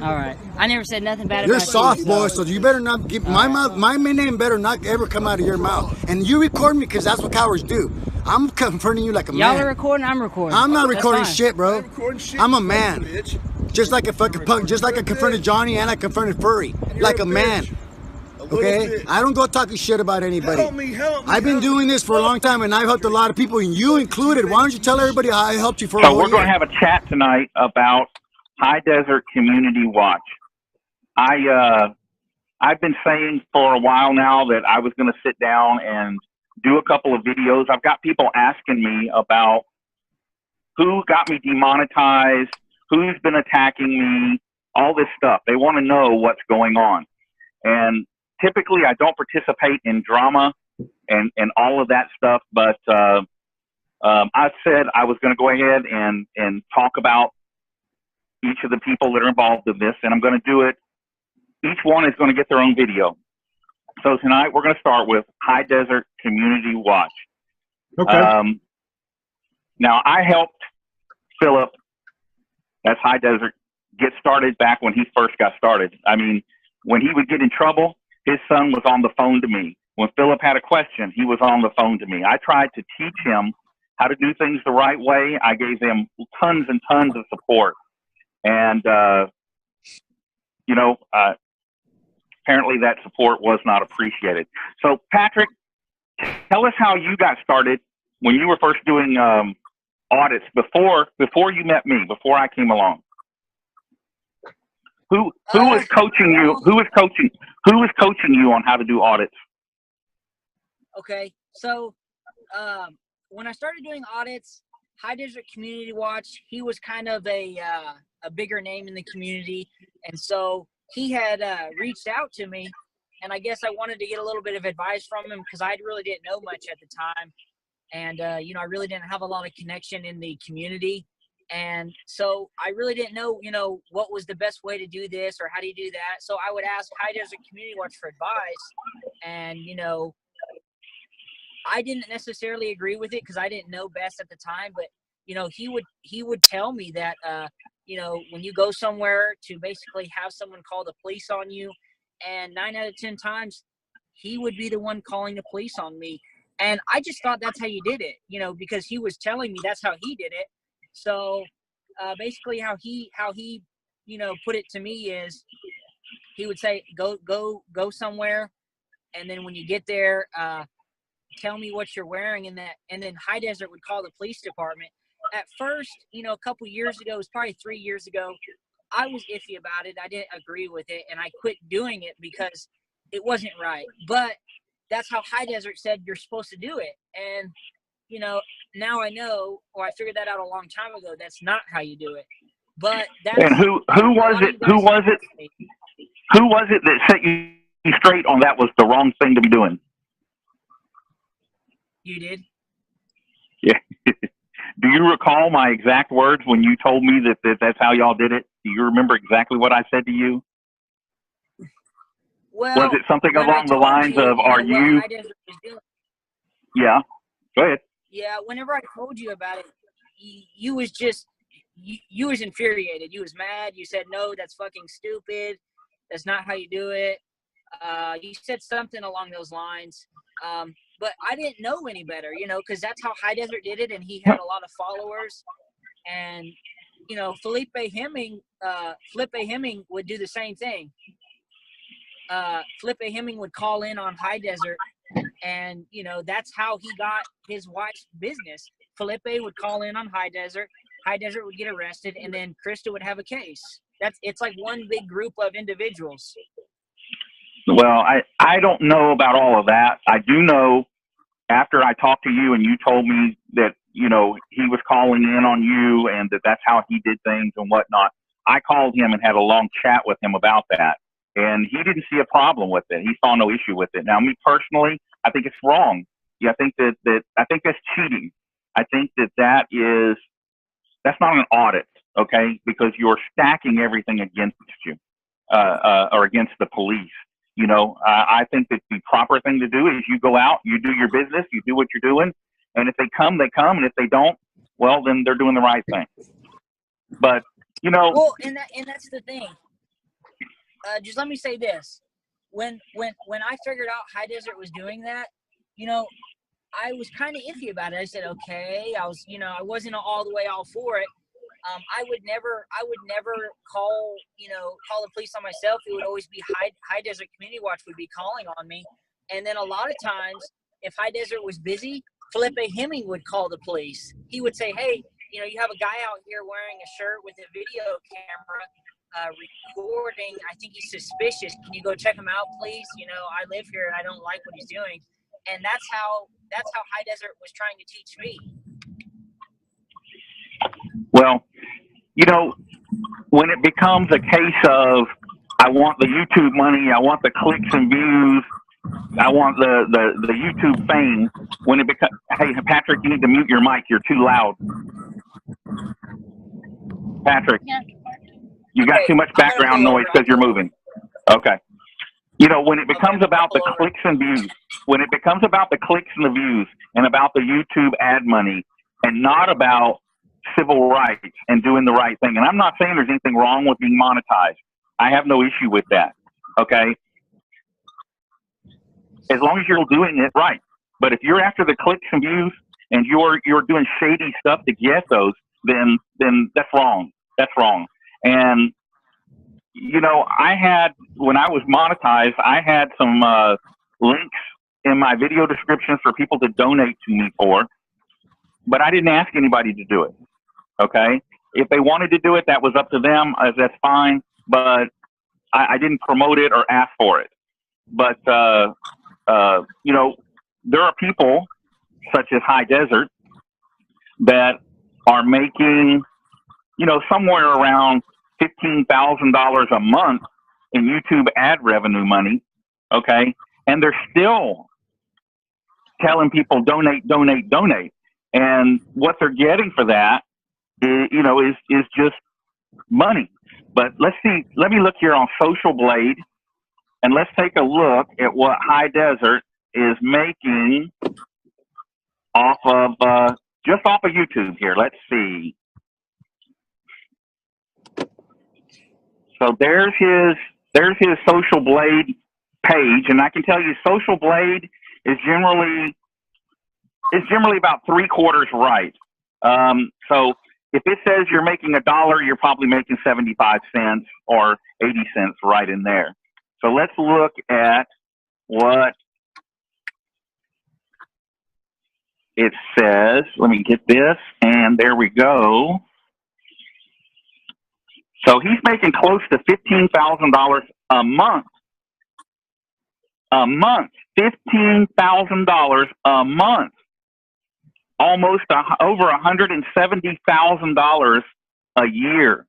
All right. I never said nothing bad You're about soft, you. boy, so you better not get my mouth. My name better not ever come out of your mouth. And you record me because that's what cowards do. I'm confronting you like a man. Y'all are recording. I'm recording. I'm not recording fine. shit, bro. I'm recording shit, I'm a you man. bitch. Just like a fucking punk. Just like I confronted Johnny and I confronted Furry. Like a man. Okay? I don't go talking shit about anybody. Help me, help me. I've been doing this for a long time and I've helped a lot of people, and you included. Why don't you tell everybody how I helped you for a So whole we're going year? to have a chat tonight about High Desert Community Watch. I've been saying for a while now that I was going to sit down and do a couple of videos. I've got people asking me about who got me demonetized, who's been attacking me, all this stuff. They want to know what's going on. And typically I don't participate in drama and all of that stuff, but I said I was going to go ahead and talk about each of the people that are involved in this, and I'm going to do it. Each one is going to get their own video. So tonight we're going to start with High Desert Community Watch. Okay. Now I helped Philip, that's High Desert, get started back when he first got started. I mean, when he would get in trouble, his son was on the phone to me. When Philip had a question, he was on the phone to me. I tried to teach him how to do things the right way. I gave him tons and tons of support. And, apparently that support was not appreciated. So, Patrick, tell us how you got started when you were first doing audits before you met me, before I came along. Who was coaching you? Who was coaching you on how to do audits? Okay, so when I started doing audits, High Desert Community Watch, he was kind of a bigger name in the community, and so he had reached out to me, and I guess I wanted to get a little bit of advice from him because I really didn't know much at the time, and I really didn't have a lot of connection in the community, and so I really didn't know what was the best way to do this or how do you do that. So I would ask High Desert Community Watch for advice, and I didn't necessarily agree with it because I didn't know best at the time, but he would tell me that when you go somewhere to basically have someone call the police on you, and 9 out of 10 times he would be the one calling the police on me, and I just thought that's how you did it, because he was telling me that's how he did it. So basically how he put it to me is he would say go somewhere, and then when you get there, tell me what you're wearing, and then High Desert would call the police department. At first, a couple years ago, it was probably 3 years ago, I was iffy about it. I didn't agree with it, and I quit doing it because it wasn't right. But that's how High Desert said you're supposed to do it. And, now I know, or I figured that out a long time ago, that's not how you do it. But that's... And who was it that set you straight on that was the wrong thing to be doing? You did? Yeah. Do you recall my exact words when you told me that that's how y'all did it? Do you remember exactly what I said to you? Well, was it something along the lines of, are you... Yeah, go ahead. Yeah, whenever I told you about it, you was just, you was infuriated. You was mad. You said, no, that's fucking stupid. That's not how you do it. You said something along those lines. But I didn't know any better, because that's how High Desert did it, and he had a lot of followers. And, Felipe Hemming would do the same thing. Felipe Hemming would call in on High Desert, and, that's how he got his wife's business. Felipe would call in on High Desert. High Desert would get arrested, and then Krista would have a case. It's like one big group of individuals. Well, I don't know about all of that. I do know after I talked to you and you told me that, he was calling in on you and that's how he did things and whatnot, I called him and had a long chat with him about that. And he didn't see a problem with it. He saw no issue with it. Now, me personally, I think it's wrong. Yeah, I think I think that's cheating. I think that's not an audit, okay? Because you're stacking everything against you, or against the police. I think that the proper thing to do is you go out, you do your business, you do what you're doing, and if they come, they come, and if they don't, well, then they're doing the right thing. But well, and that's the thing. just let me say this. When I figured out High Desert was doing that, you know, I was kind of iffy about it. I said, okay, I was, you know, I wasn't all the way all for it. I would never call the police on myself. It would always be High Desert Community Watch would be calling on me. And then a lot of times, if High Desert was busy, Felipe Hemming would call the police. He would say, hey, you know, you have a guy out here wearing a shirt with a video camera recording. I think he's suspicious. Can you go check him out, please? You know, I live here and I don't like what he's doing. And that's how High Desert was trying to teach me. Well, you know, when it becomes a case of I want the YouTube money, I want the clicks and views, I want the YouTube fame, when it becomes, hey, Patrick, you need to mute your mic. You're too loud. Patrick, you got too much background noise because you're moving. Okay. You know, when it becomes about the clicks and views, when it becomes about the clicks and the views and about the YouTube ad money and not about civil rights and doing the right thing. And I'm not saying there's anything wrong with being monetized. I have no issue with that. Okay. As long as you're doing it right. But if you're after the clicks and views and you're doing shady stuff to get those, then that's wrong. That's wrong. And, you know, when I was monetized, I had some links in my video descriptions for people to donate to me for, but I didn't ask anybody to do it. Okay. If they wanted to do it, that was up to them. That's fine. But I didn't promote it or ask for it. But, you know, there are people such as High Desert that are making, you know, somewhere around $15,000 a month in YouTube ad revenue money. Okay. And they're still telling people donate, donate, donate. And what they're getting for that is, you know, is just money. But let's see, let me look here on Social Blade and let's take a look at what High Desert is making off of, just off of YouTube here. Let's see. So there's his Social Blade page. And I can tell you Social Blade is generally about 3/4 right. So if it says you're making $1, you're probably making 75 cents or 80 cents right in there. So let's look at what it says. Let me get this, and there we go. So he's making close to $15,000 a month. A month, $15,000 a month. Almost over $170,000 a year.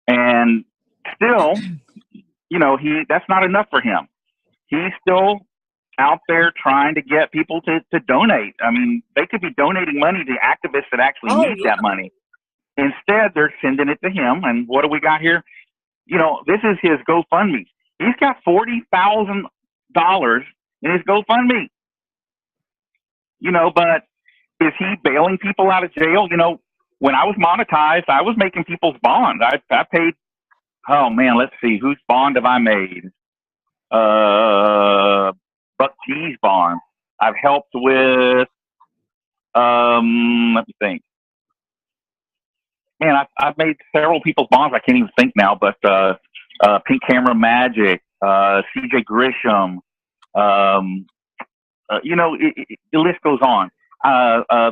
And still, you know, that's not enough for him. He's still out there trying to get people to donate. I mean, they could be donating money to activists that actually need that money. Instead, they're sending it to him. And what do we got here? You know, this is his GoFundMe. He's got $40,000 in his GoFundMe. You know, but is he bailing people out of jail? You know, when I was monetized, I was making people's bond. I paid, oh man, let's see, whose bond have I made? Buck T's bond. I've helped with, let me think. Man, I've made several people's bonds. I can't even think now, but Pink Camera Magic, CJ Grisham, you know, the list goes on.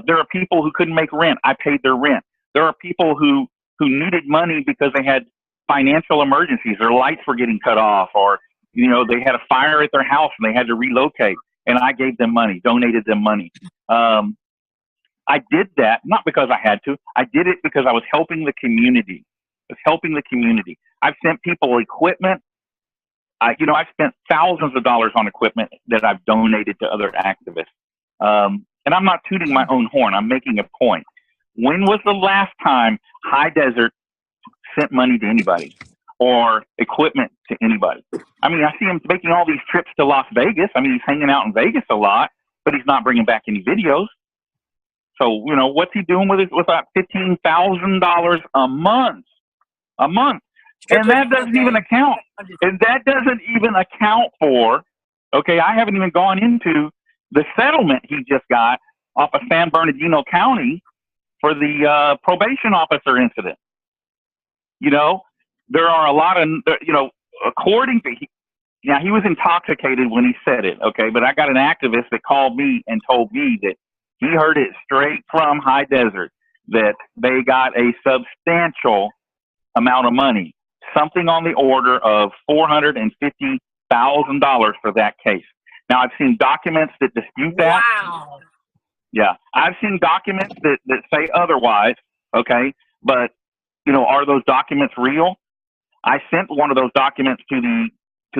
There are people who couldn't make rent. I paid their rent. There are people who needed money because they had financial emergencies. Their lights were getting cut off, or, you know, they had a fire at their house and they had to relocate. And I gave them money, donated them money. I did that not because I had to. I did it because I was helping the community. I was helping the community. I've sent people equipment. You know, I've spent thousands of dollars on equipment that I've donated to other activists. And I'm not tooting my own horn. I'm making a point. When was the last time High Desert sent money to anybody or equipment to anybody? I mean, I see him making all these trips to Las Vegas. I mean, he's hanging out in Vegas a lot, but he's not bringing back any videos. So, you know, what's he doing with that $15,000 a month? A month. And strippers that and doesn't even buffet. account. And that doesn't even account for, okay, I haven't even gone into the settlement he just got off of San Bernardino County for the probation officer incident. You know, there are a lot of, you know, according to, now he was intoxicated when he said it, okay, but I got an activist that called me and told me that he heard it straight from High Desert that they got a substantial amount of money, something on the order of $450,000 for that case. Now, I've seen documents that dispute that. Wow. Yeah, I've seen documents that say otherwise, okay, but, you know, are those documents real? I sent one of those documents to the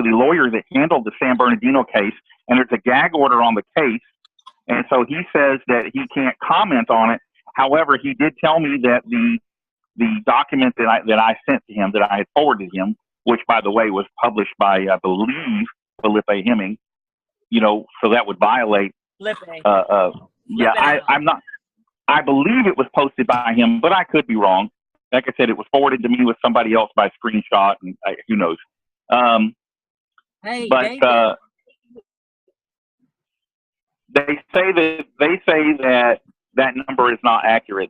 lawyer that handled the San Bernardino case, and there's a gag order on the case, and so he says that he can't comment on it. However, he did tell me that the document that I sent to him, that I had forwarded him, which by the way was published by, I believe, Felipe Hemming, you know, so that would violate. Yeah, I'm not. I believe it was posted by him, but I could be wrong. Like I said, it was forwarded to me with somebody else by screenshot, and who knows. Hey, but David. they say that number is not accurate.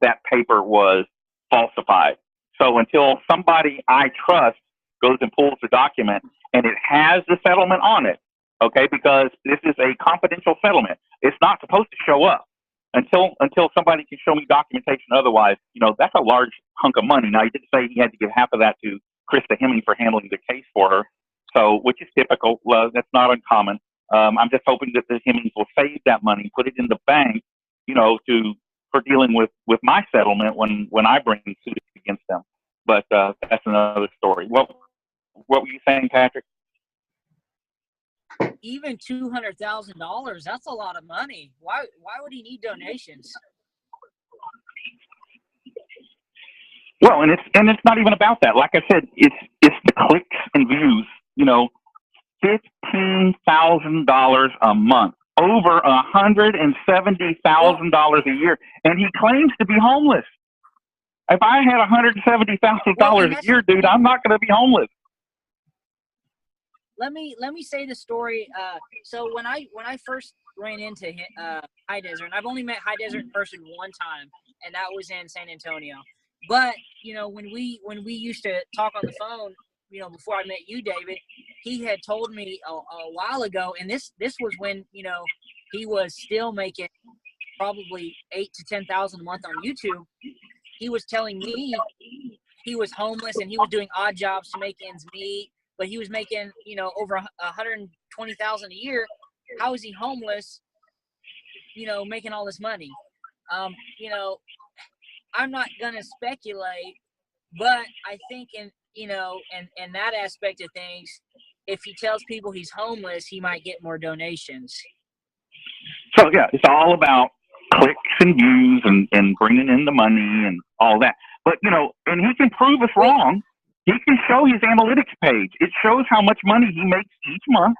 That paper was falsified. So until somebody I trust goes and pulls the document and it has the settlement on it, okay, because this is a confidential settlement, it's not supposed to show up until somebody can show me documentation. Otherwise, you know, that's a large hunk of money. Now, he did say he had to give half of that to Krista Hemming for handling the case for her, so which is typical. That's not uncommon. I'm just hoping that the Hemmings will save that money, put it in the bank, you know, for dealing with my settlement when I bring suit against them. But that's another story. What were you saying, Patrick? Even $200,000, that's a lot of money. Why would he need donations? Well, and it's not even about that. Like I said, it's the clicks and views. You know, $15,000 a month, over $170,000 a year, and he claims to be homeless. If I had $170,000 a year, dude, I'm not going to be homeless. Let me say the story. So when I first ran into High Desert, and I've only met High Desert in person one time, and that was in San Antonio. But you know, when we used to talk on the phone, you know, before I met you, David, he had told me a while ago, and this was when, you know, he was still making probably $8,000 to $10,000 a month on YouTube. He was telling me he was homeless and he was doing odd jobs to make ends meet, but he was making, you know, over $120,000 a year. How is he homeless, you know, making all this money? You know, I'm not gonna speculate, but I think in that aspect of things, if he tells people he's homeless, he might get more donations. So yeah, it's all about clicks and views and bringing in the money and all that. But you know, and he can prove us wrong. He can show his analytics page. It shows how much money he makes each month.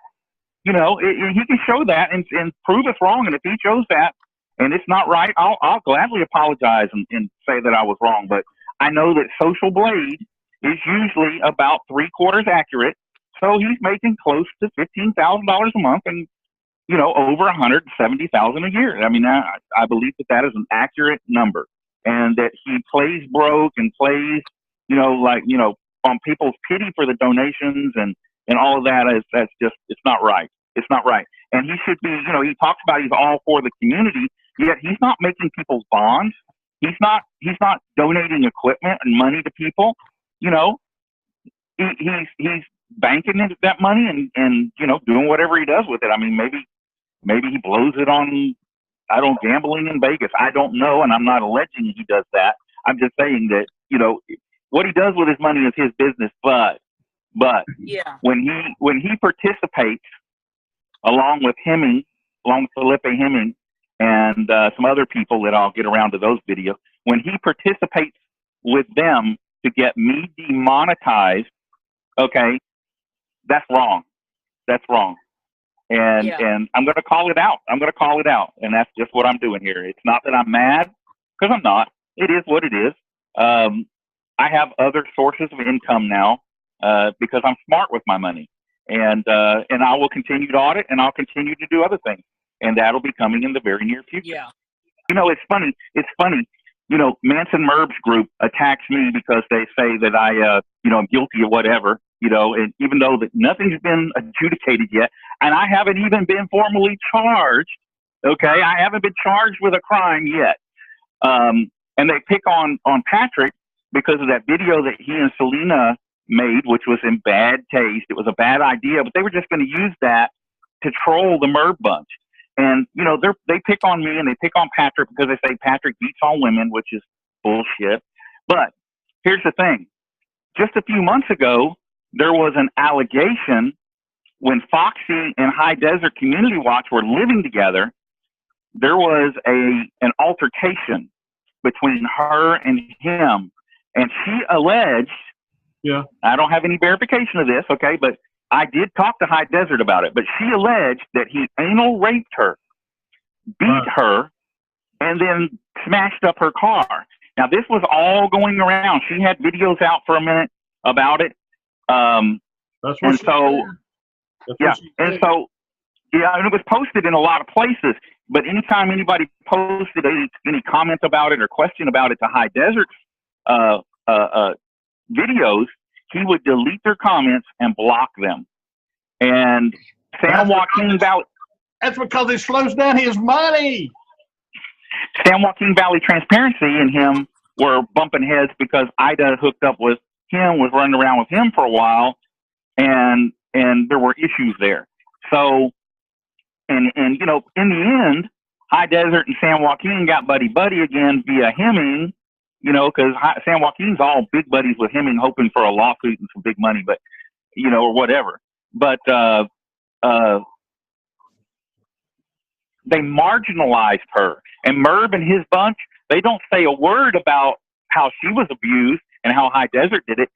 You know, he can show that and prove us wrong. And if he shows that and it's not right, I'll gladly apologize and say that I was wrong. But I know that Social Blade is usually about 3/4 accurate. So he's making close to $15,000 a month and, you know, over $170,000 a year. I mean, I believe that is an accurate number, and that he plays broke and plays, you know, like, you know, on people's pity for the donations and all of that that's just, it's not right. It's not right. And he should be, you know, he talks about he's all for the community, yet he's not making people's bonds. He's not donating equipment and money to people. You know, he's banking into that money and, you know, doing whatever he does with it. I mean, maybe he blows it on, I don't, gambling in Vegas. I don't know. And I'm not alleging he does that. I'm just saying that, you know, what he does with his money is his business. But yeah, when he participates along with Felipe Hemming and some other people that I'll get around to those videos, when he participates with them to get me demonetized, okay, that's wrong. That's wrong. And I'm going to call it out. And that's just what I'm doing here. It's not that I'm mad, because I'm not. It is what it is. I have other sources of income now because I'm smart with my money, and I will continue to audit, and I'll continue to do other things, and that'll be coming in the very near future. Yeah. You know, it's funny. It's funny. You know, Manson Merb's group attacks me because they say that I, you know, I'm guilty of whatever. You know, and even though that nothing's been adjudicated yet, and I haven't even been formally charged. Okay, I haven't been charged with a crime yet. And they pick on Patrick because of that video that he and Selena made, which was in bad taste. It was a bad idea, but they were just going to use that to troll the Merb bunch. And, you know, they pick on me and they pick on Patrick because they say Patrick beats all women, which is bullshit. But here's the thing. Just a few months ago, there was an allegation when Foxy and High Desert Community Watch were living together. There was an altercation between her and him. And she alleged, I don't have any verification of this, okay, but I did talk to High Desert about it, but she alleged that he anal raped her, beat her, and then smashed up her car. Now, this was all going around. She had videos out for a minute about it. And it was posted in a lot of places. But anytime anybody posted any comment about it or question about it to High Desert's videos, he would delete their comments and block them. And San Joaquin Valley. That's because it slows down his money. San Joaquin Valley Transparency and him were bumping heads because Ida hooked up with him, was running around with him for a while, and there were issues there. So, and you know, in the end, High Desert and San Joaquin got buddy again via Hemming, you know, because San Joaquin's all big buddies with Hemming, hoping for a lawsuit and some big money, but, you know, or whatever. But they marginalized her. And Merb and his bunch, they don't say a word about how she was abused and how High Desert did it.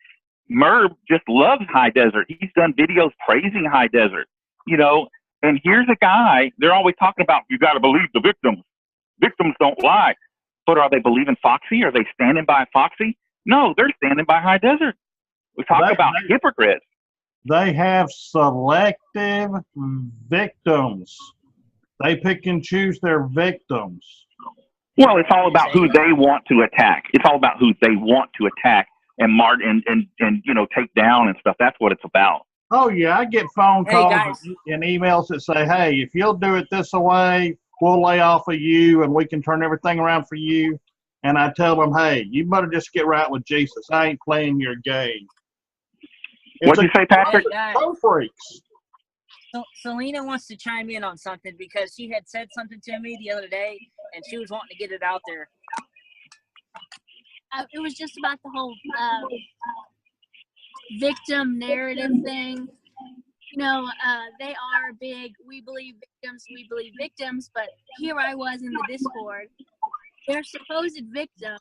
Merb just loves High Desert. He's done videos praising High Desert, you know. And here's a guy, they're always talking about, you got to believe the victims. Victims don't lie. But are they believing Foxy? Are they standing by Foxy? No, they're standing by High Desert. We talk about hypocrites. They have selective victims. They pick and choose their victims. Well, it's all about who they want to attack. It's all about who they want to attack and you know, take down and stuff. That's what it's about. Oh yeah, I get phone calls and emails that say, "Hey, if you'll do it this way, we'll lay off of you and we can turn everything around for you." And I tell them, "Hey, you better just get right with Jesus. I ain't playing your game." What'd you say, Patrick? Pro freaks. So Selena wants to chime in on something because she had said something to me the other day, and she was wanting to get it out there. It was just about the whole victim narrative thing. You know, they are big, we believe victims, but here I was in the Discord, their supposed victim,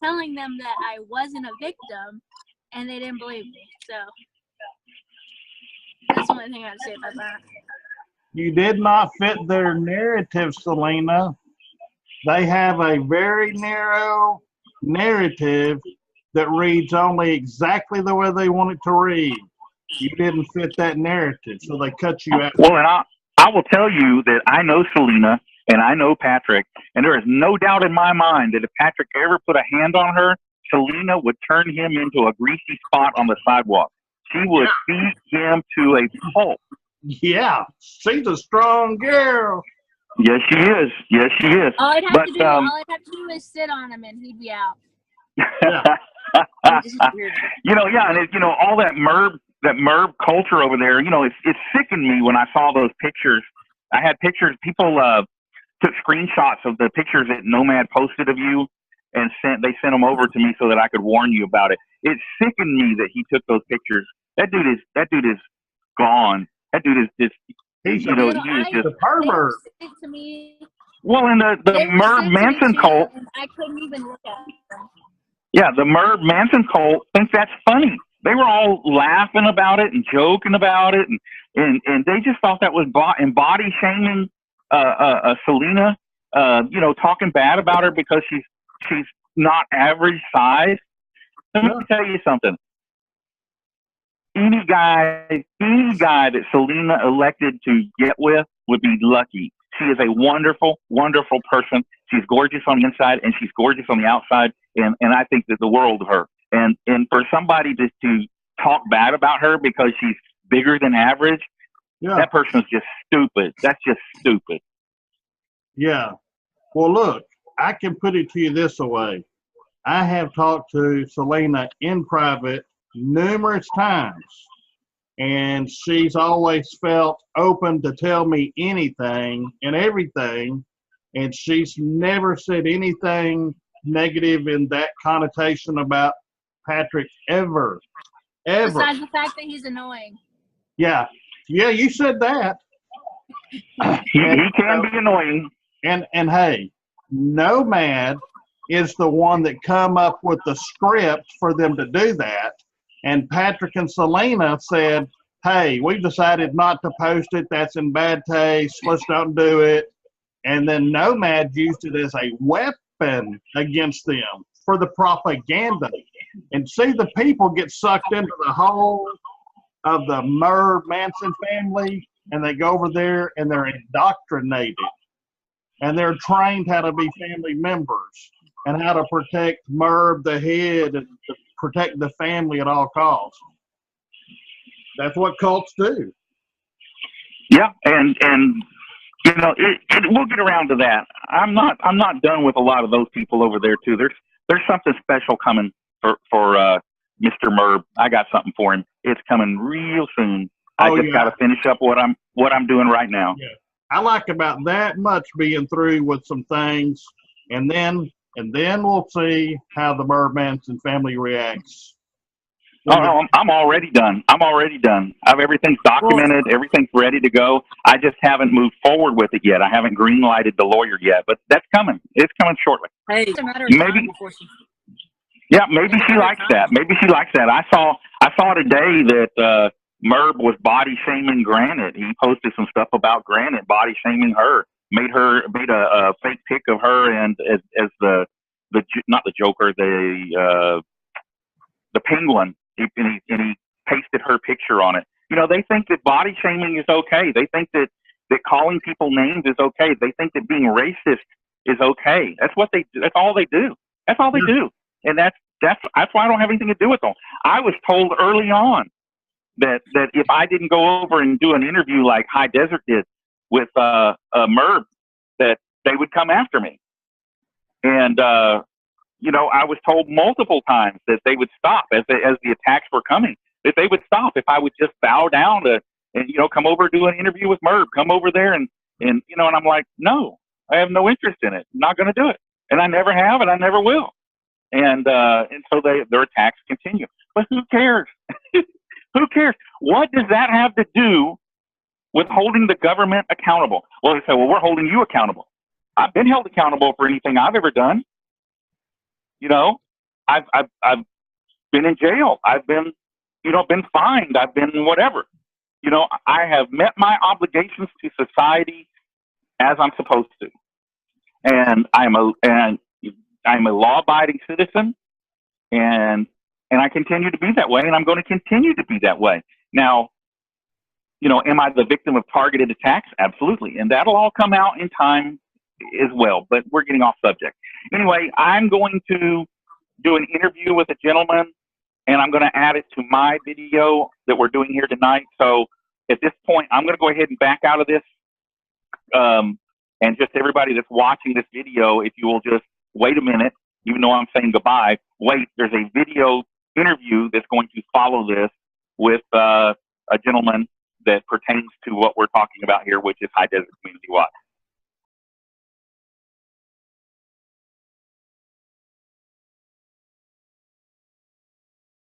telling them that I wasn't a victim, and they didn't believe me. So that's the only thing I have to say about that. You did not fit their narrative, Selena. They have a very narrow narrative that reads only exactly the way they want it to read. You didn't fit that narrative, so they cut you out. Well, and I will tell you that I know Selena and I know Patrick, and there is no doubt in my mind that if Patrick ever put a hand on her, Selena would turn him into a greasy spot on the sidewalk. She would beat him to a pulp. Yeah, she's a strong girl. Yes, she is. Yes, she is. All I'd have to do is sit on him, and he'd be out. You know, yeah, and you know, all that Merb culture over there. You know, it sickened me when I saw those pictures. I had pictures. People took screenshots of the pictures that Nomad posted of you, and they sent them over to me so that I could warn you about it. It sickened me that he took those pictures. That dude is gone. That dude is just. He's you know, he is just a pervert. Well, in the Merb Manson cult, I couldn't even look at them. Yeah, the Merb Manson cult thinks that's funny. They were all laughing about it and joking about it, and they just thought that was body shaming Selena. You know, talking bad about her because she's not average size. Let me tell you something. Any guy that Selena elected to get with would be lucky. She is a wonderful, wonderful person. She's gorgeous on the inside and she's gorgeous on the outside. And I think that the world of her. And for somebody to talk bad about her because she's bigger than average, that person is just stupid. That's just stupid. Yeah. Well, look, I can put it to you this way. I have talked to Selena in private numerous times, and she's always felt open to tell me anything and everything, and she's never said anything negative in that connotation about Patrick ever. Besides the fact that he's annoying. Yeah, you said that. He can be annoying. And hey, Nomad is the one that come up with the script for them to do that. And Patrick and Selena said, hey, we've decided not to post it. That's in bad taste. Let's don't do it. And then Nomad used it as a weapon against them for the propaganda. And see, the people get sucked into the whole of the Merv Manson family, and they go over there and they're indoctrinated. And they're trained how to be family members and how to protect Merv, the head, and to protect the family at all costs. That's what cults do. Yeah, and you know, we'll get around to that. I'm not done with a lot of those people over there too. There's something special coming for Mr. Merv. I got something for him. It's coming real soon. I just got to finish up what I'm doing right now. Yeah. I like about that much being through with some things, and then we'll see how the Merv Manson family reacts. I'm already done. Everything's documented. Everything's ready to go. I just haven't moved forward with it yet. I haven't green lighted the lawyer yet, but that's coming. It's coming shortly. Hey, it's a matter of time before she. Yeah, maybe she likes that. I saw today that Merv was body shaming Granite. He posted some stuff about Granite body shaming her. Made a fake pic of her and as the not the Joker, the Penguin. And he pasted her picture on it. You know, they think that body shaming is okay. They think that calling people names is okay. They think that being racist is okay. That's what they do. That's all they do. That's all they do. And that's why I don't have anything to do with them. I was told early on that if I didn't go over and do an interview like High Desert did with Merv, that they would come after me. And you know, I was told multiple times that they would stop as the attacks were coming. That they would stop if I would just bow down and you know, come over and do an interview with Merv. Come over there and you know, and I'm like, no, I have no interest in it. I'm not going to do it, and I never have, and I never will. And so their attacks continue. But who cares? Who cares? What does that have to do with holding the government accountable? Well, they say, well, we're holding you accountable. I've been held accountable for anything I've ever done. You know, I've been in jail. I've been, you know, been fined. I've been whatever. You know, I have met my obligations to society as I'm supposed to, and I'm a law-abiding citizen, and I continue to be that way, and I'm going to continue to be that way. Now, you know, am I the victim of targeted attacks? Absolutely, and that'll all come out in time as well. But we're getting off subject. Anyway, I'm going to do an interview with a gentleman, and I'm going to add it to my video that we're doing here tonight. So at this point, I'm going to go ahead and back out of this. And just everybody that's watching this video, if you will just wait a minute, even though I'm saying goodbye, wait, there's a video interview that's going to follow this with a gentleman that pertains to what we're talking about here, which is High Desert Community Watch.